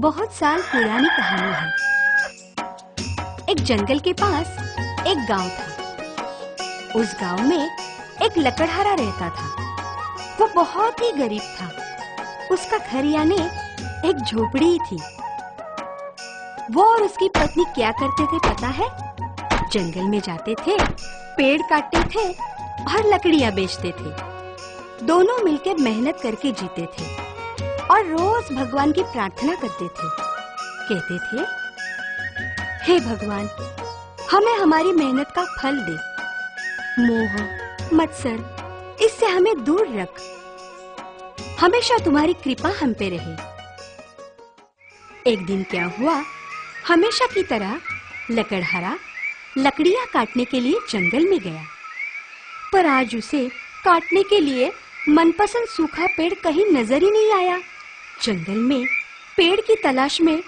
बहुत साल पुरानी कहानी है। एक जंगल के पास एक गांव था। उस गांव में एक लकड़हारा रहता था। वो बहुत ही गरीब था। उसका घर यानी एक झोपड़ी ही थी। वो और उसकी पत्नी क्या करते थे पता है? जंगल में जाते थे, पेड़ काटते थे और लकड़ियां बेचते थे। दोनों मिलकर मेहनत करके जीते थे और रोज भगवान की प्रार्थना करते थे। कहते थे, हे भगवान, हमें हमारी मेहनत का फल दे। मोह, मत्सर, इससे हमें दूर रख। हमेशा तुम्हारी कृपा हम पे रहे। एक दिन क्या हुआ, हमेशा की तरह लकड़हारा लकड़ियां काटने के लिए जंगल में गया। पर आज उसे काटने के लिए मनपसंद सूखा पेड़ कहीं नजर ही नहीं आया। जंगल में पेड़ की तलाश में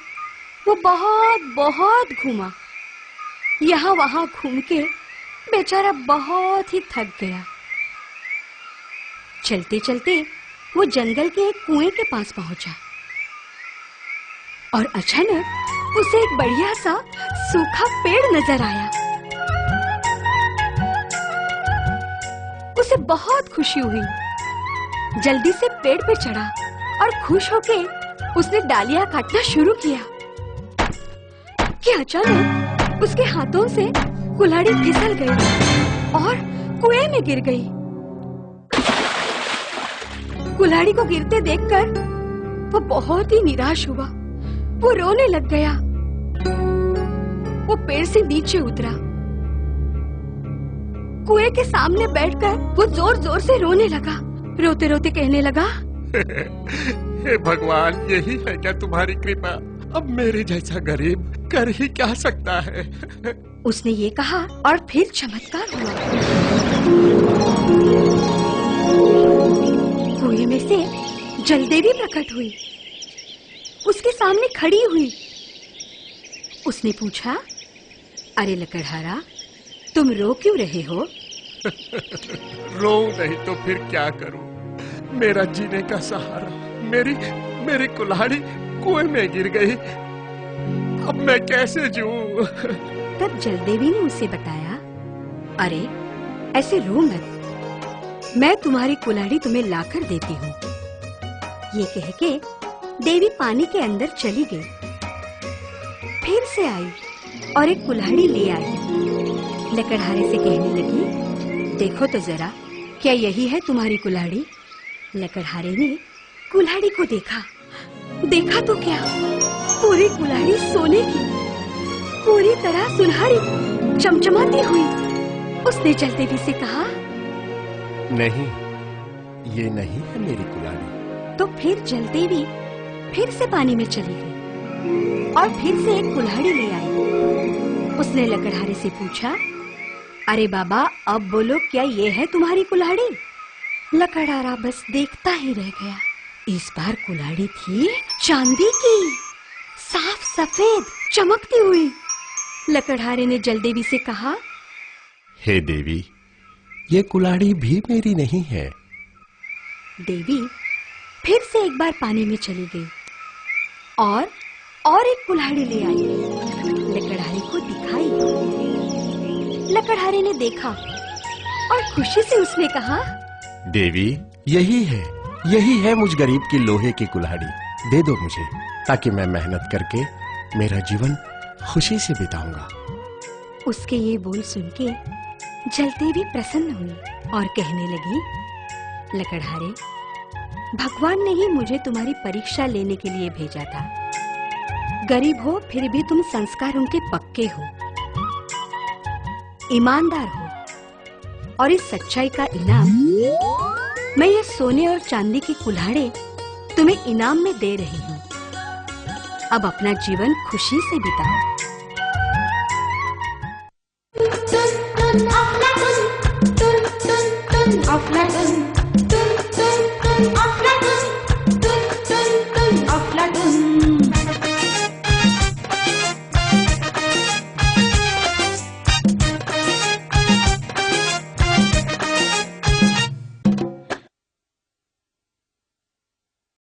वो बहुत घूमा। यहाँ वहाँ घूम के बेचारा बहुत ही थक गया। चलते चलते वो जंगल के एक कुएं के पास पहुंचा और अचानक उसे एक बढ़िया सा सूखा पेड़ नजर आया। उसे बहुत खुशी हुई। जल्दी से पेड़ पे चढ़ा और खुश होके उसने डालियां काटना शुरू किया कि अचानक उसके हाथों से कुल्हाड़ी फिसल गई और कुएं में गिर गई। कुल्हाड़ी को गिरते देखकर वो बहुत ही निराश हुआ। वो रोने लग गया। वो पेड़ से नीचे उतरा। कुएं के सामने बैठकर वो जोर जोर से रोने लगा। रोते रोते कहने लगा, हे भगवान, यही है क्या तुम्हारी कृपा? अब मेरे जैसा गरीब कर ही क्या सकता है? उसने ये कहा और फिर चमत्कार हुआ। कुएं में से जलदेवी प्रकट हुई। उसके सामने खड़ी हुई। उसने पूछा, अरे लकड़हारा, तुम रो क्यों रहे हो? रो नहीं तो फिर क्या करूं? मेरा जीने का सहारा, मेरी कुल्हाड़ी कुएं में गिर गई। अब मैं कैसे जीऊं? तब जलदेवी ने उसे बताया, अरे ऐसे रो मत, मैं तुम्हारी कुल्हाड़ी तुम्हें लाकर देती हूँ। ये कह के देवी पानी के अंदर चली गई। फिर से आई और एक कुल्हाड़ी ले आई। लकड़हारे से कहने लगी, देखो तो जरा, क्या यही है तुम्हारी कुल्हाड़ी? लकड़हारे ने कुल्हाड़ी को देखा। देखा तो क्या, पूरी कुल्हाड़ी सोने की, पूरी तरह सुनहरी, चमचमाती हुई। उसने जलदेवी से कहा, नहीं, ये नहीं है मेरी कुल्हाड़ी। तो फिर जलदेवी फिर से पानी में चली गई और फिर से एक कुल्हाड़ी ले आई। उसने लकड़हारे से पूछा, अरे बाबा, अब बोलो, क्या ये है तुम्हारी कुल्हाड़ी? लकड़हारा बस देखता ही रह गया। इस बार कुल्हाड़ी थी चांदी की, साफ सफेद, चमकती हुई। लकड़हारे ने जलदेवी से कहा, हे देवी, ये कुल्हाड़ी भी मेरी नहीं है। देवी फिर से एक बार पानी में चली गई और एक कुल्हाड़ी ले आई। लकड़हारे को दिखाई। लकड़हारे ने देखा और खुशी से उसने कहा, देवी, यही है मुझ गरीब की लोहे की कुल्हाड़ी। दे दो मुझे, ताकि मैं मेहनत करके मेरा जीवन खुशी से बिताऊंगा। उसके ये बोल सुन के जलदेवी प्रसन्न हुई और कहने लगी, लकड़हारे, भगवान ने ही मुझे तुम्हारी परीक्षा लेने के लिए भेजा था। गरीब हो फिर भी तुम संस्कारों के पक्के हो, ईमानदार हो, और इस सच्चाई का इनाम मैं ये सोने और चांदी की कुल्हाड़ी तुम्हें इनाम में दे रही हूँ। अब अपना जीवन खुशी से बिताओ। Aflatun,